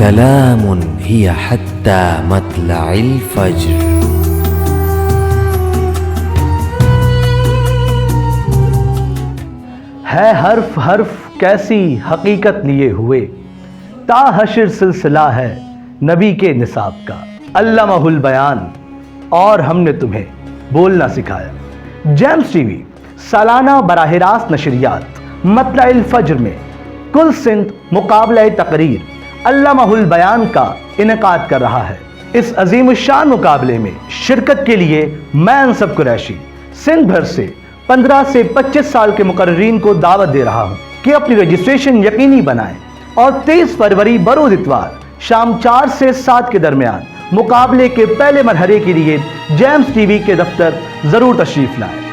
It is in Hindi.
सलामुन हिया हत्ता मतलइल फज्र। है हर्फ हर्फ कैसी हकीकत लिए हुए, ता हश्र सिलसिला है नबी के निसाब का। अल्लामाहुल बयान, और हमने तुम्हें बोलना सिखाया। जेम्स टीवी सालाना बराह रास्त नशरियात मतलइल फज्र में कुल सिंध मुकाबला तकरीर अल्लामाहुल बयान का इनेकाद कर रहा है। इस अजीम शान मुकाबले में शिरकत के लिए मैं अनसब कुरैशी सिंध भर से 15 से 25 साल के मुकर्रीन को दावत दे रहा हूं कि अपनी रजिस्ट्रेशन यकीनी बनाएं और 23 फरवरी बरोज इतवार शाम 4 से 7 के दरमियान मुकाबले के पहले मरहले के लिए जेम्स टीवी के दफ्तर जरूर तशरीफ लाएं।